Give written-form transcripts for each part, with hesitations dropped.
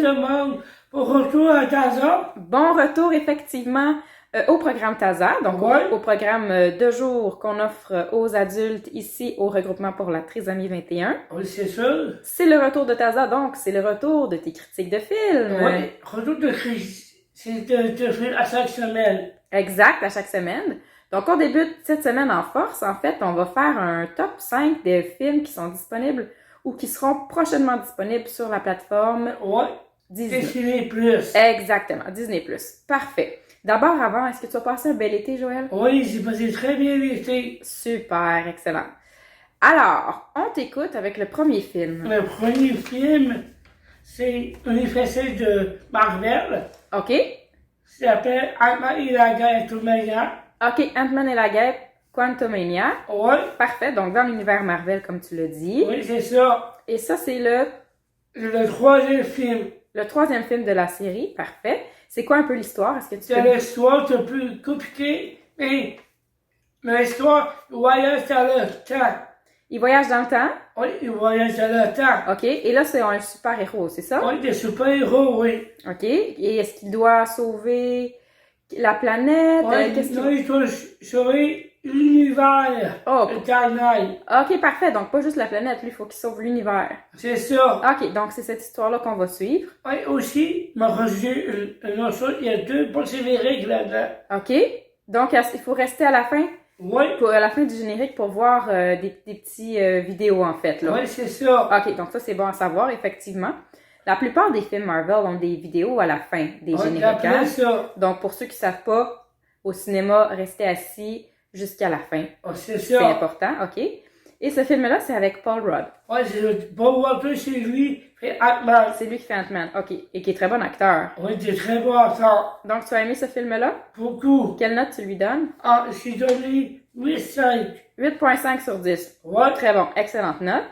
tout le monde pour retour à Taza. Bon retour, effectivement, au programme TASA, donc Ouais. au programme de jour qu'on offre aux adultes ici au regroupement pour la trisomie 21. Oui, c'est sûr. C'est le retour de TASA, donc c'est le retour de tes critiques de films. Oui, retour de Chris. C'est de film à chaque semaine. Exact, à chaque semaine. Donc, on débute cette semaine en force. En fait, on va faire un top 5 des films qui sont disponibles ou qui seront prochainement disponibles sur la plateforme Oui. Disney. Disney Plus. Exactement, Disney+. Parfait. D'abord, avant, est-ce que tu as passé un bel été, Joël? Oui, j'ai passé très bien l'été. Super, excellent. Alors, on t'écoute avec le premier film. Le premier film, c'est un effet de Marvel. OK? Ça s'appelle Ant-Man et la guerre Tomaya. OK, Ant-Man et la guêpe, Quantumania. Oui. Parfait, donc dans l'univers Marvel, comme tu l'as dit. Oui, c'est ça. Et ça, c'est Le troisième film. le troisième film de la série. Parfait. C'est quoi un peu l'histoire? Est-ce que tu C'est peux... l'histoire un peu compliquée, mais l'histoire, il voyage dans le temps. Il voyage dans le temps? Oui, il voyage dans le temps. OK. Et là, c'est un super-héros, c'est ça? Oui, des super-héros, oui. OK. Et est-ce qu'il doit sauver la planète? Oui, il doit sauver l'univers. Oh. Éternel. OK, parfait. Donc, pas juste la planète. Lui, il faut qu'il sauve l'univers. C'est ça. OK. Donc, c'est cette histoire-là qu'on va suivre. Oui, aussi, m'a reçu une autre chose. Il y a deux génériques là-dedans. OK. Donc, il faut rester à la fin, Oui. à la fin du générique pour voir des petits vidéos, en fait, là. Oui, c'est ça. OK. Donc, ça, c'est bon à savoir, effectivement. La plupart des films Marvel ont des vidéos à la fin des génériques. Après ça. Donc, pour ceux qui savent pas, au cinéma, restez assis jusqu'à la fin. Oh, c'est C'est ça. important, OK? Et ce film-là, c'est avec Paul Rudd. Oui, c'est Bob Walter, c'est lui, fait Ant-Man. C'est lui qui fait Ant-Man, OK. Et qui est très bon acteur. Oui, c'est très bon acteur. Donc, tu as aimé ce film-là? Beaucoup. Quelle note tu lui donnes? Ah, j'ai donné 8-5. 8.5 sur 10. Ouais. Très bon, excellente note.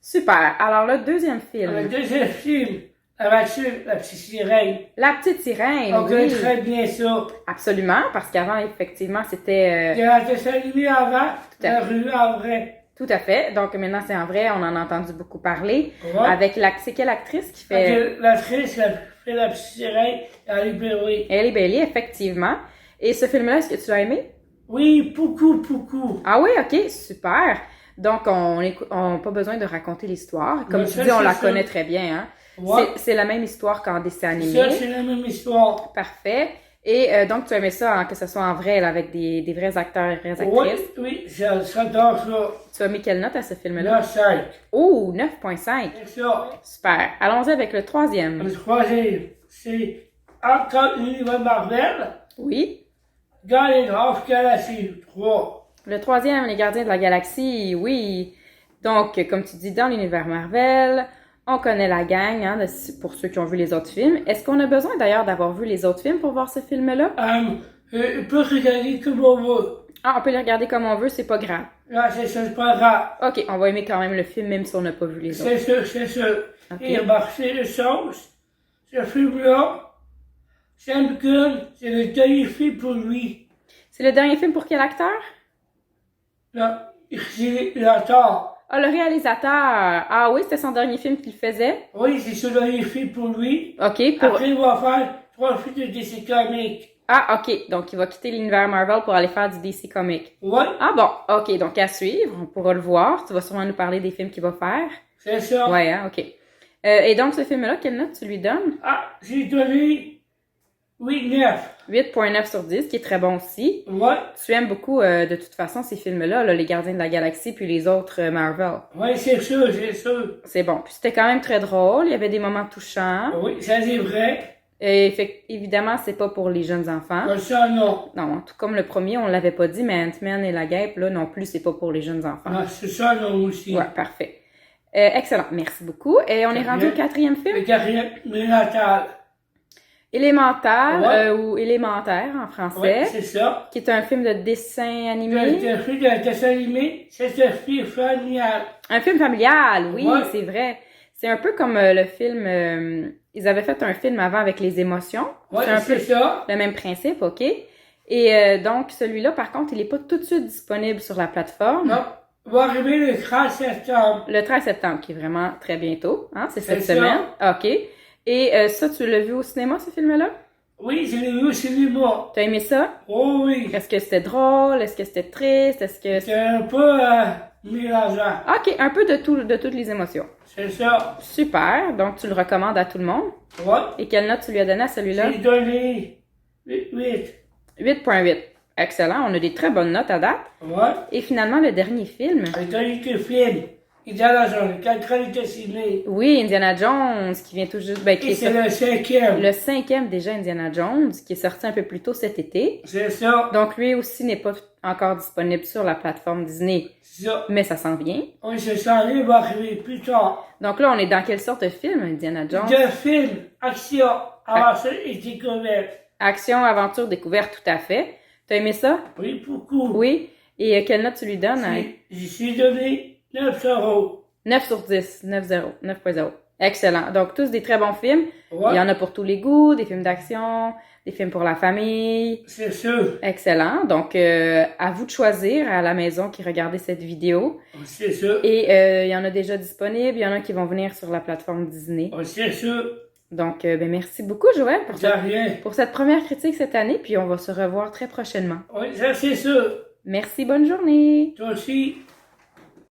Super. Alors, le deuxième Le film. deuxième film, la petite sirène. La petite sirène, On connaît oui. très bien ça. Absolument, parce qu'avant, effectivement, c'était... Il y a un dessin animé avant, Tout à la rue en vrai. Tout à fait. Donc, maintenant, c'est en vrai, on en a entendu beaucoup parler. Ouais. Avec c'est quelle actrice qui fait... Fait que l'actrice qui a fait la petite sirène, elle est belle. Ellie Bailey, effectivement. Et ce film-là, est-ce que tu l'as aimé? Oui, beaucoup. Ah oui, OK, super. Donc, on n'a pas besoin de raconter l'histoire. Comme Mais tu ça, dis, on c'est la ça. connaît très bien. Hein? Ouais. C'est la même histoire qu'en dessin animé. Ça, c'est la même histoire. Parfait. Et donc, tu aimais ça, hein, que ce soit en vrai, là, avec des vrais acteurs et vraies Oui, actrices. oui, j'adore ça. Tu as mis quelle note à ce film-là? Là, 5. Oh, 9.5. C'est ça. Super. Allons-y avec le troisième. Le troisième, c'est entre l'univers Marvel, Oui. Guardians of the Galaxy 3. Le troisième, Les Gardiens de la Galaxie, oui. Donc, comme tu dis, dans l'univers Marvel, on connaît la gang, hein, pour ceux qui ont vu les autres films. Est-ce qu'on a besoin d'ailleurs d'avoir vu les autres films pour voir ce film-là? On peut regarder comme on veut. Ah, on peut les regarder comme on veut, c'est pas grave. Là, c'est ça, c'est pas grave. OK, on va aimer quand même le film, même si on n'a pas vu les autres. C'est ça. Ok. Il a marché le sens. Ce film-là, Sam Gunn, c'est le dernier film pour lui. C'est le dernier film pour quel acteur? Là, c'est l'acteur. Ah, le réalisateur. Ah oui, c'était son dernier film qu'il faisait? Oui, c'est son dernier film pour lui. OK, pour... Après, il va faire 3 films de DC Comics. Ah, OK. Donc, il va quitter l'univers Marvel pour aller faire du DC Comics. Ouais, Ah bon, OK. Donc, à suivre. On pourra le voir. Tu vas sûrement nous parler des films qu'il va faire. c'est ça. Ouais, hein, OK. Et donc, ce film-là, quelle note tu lui donnes? Ah, j'ai donné 8-9. 8.9 sur 10, qui est très bon aussi. Ouais, Tu aimes beaucoup, de toute façon, ces films-là, là, Les Gardiens de la Galaxie puis les autres Marvel. ouais, c'est sûr. C'est bon. Puis c'était quand même très drôle. Il y avait des moments touchants. Oui, ça c'est vrai. Évidemment, c'est pas pour les jeunes enfants. Comme ça, non. Non, tout comme le premier, on l'avait pas dit, mais Ant-Man et la guêpe, là, non plus, c'est pas pour les jeunes enfants. Ah, c'est ça, non aussi. Ouais, parfait. Excellent, merci beaucoup. Et on est rendu au quatrième film. Le carrière natal. Élémentaire, Ouais. ou élémentaire en Oui, français, c'est ça. qui est un film de dessin animé. Le film de dessin animé, c'est un film familial. Un film familial, oui, Ouais. c'est vrai. C'est un peu comme le film... ils avaient fait un film avant avec les émotions. Oui, C'est un c'est peu ça. le même principe, OK? Et donc, celui-là, par contre, il n'est pas tout de suite disponible sur la plateforme. Non, il va arriver le 13 septembre. Le 13 septembre, qui est vraiment très bientôt. Hein? C'est cette C'est ça. semaine. OK. Et ça, tu l'as vu au cinéma, ce film-là? Oui, je l'ai vu au cinéma. T'as aimé ça? Oh oui. Est-ce que c'était drôle? Est-ce que c'était triste? Est-ce que... C'est un peu mélangeant. OK, un peu de toutes les émotions. C'est ça. Super, donc tu le recommandes à tout le monde. Ouais. Et quelle note tu lui as donné à celui-là? J'ai donné 8. 8.8. Excellent, on a des très bonnes notes à date. Ouais. Et finalement, le dernier film. J'ai donné que film. Indiana Jones, quand il était ciné. Oui, Indiana Jones, qui vient tout juste... Ben, qui Et est c'est sorti- le 5e. le 5e déjà Indiana Jones, qui est sorti un peu plus tôt cet été. C'est ça. Donc lui aussi n'est pas encore disponible sur la plateforme Disney, C'est ça. mais ça s'en vient. On se sent va arriver plus tard. Donc là, on est dans quelle sorte de film, Indiana Jones? De film, action, avancée et découverte. Action, aventure, découverte, tout à fait. T'as aimé ça? Oui, beaucoup. Oui. Et quelle note tu lui donnes? J'y suis donné 9 euros. 9 sur 10, 9.0, 9.0. Excellent. Donc, tous des très bons films. Ouais. Il y en a pour tous les goûts, des films d'action, des films pour la famille. C'est sûr. Excellent. Donc, à vous de choisir à la maison qui regardez cette vidéo. C'est sûr. Et il y en a déjà disponibles. Il y en a qui vont venir sur la plateforme Disney. C'est sûr. Donc, merci beaucoup, Joël, De rien. pour cette première critique cette année. Puis, on va se revoir très prochainement. Oui, ça c'est sûr. Merci, bonne journée. Toi aussi.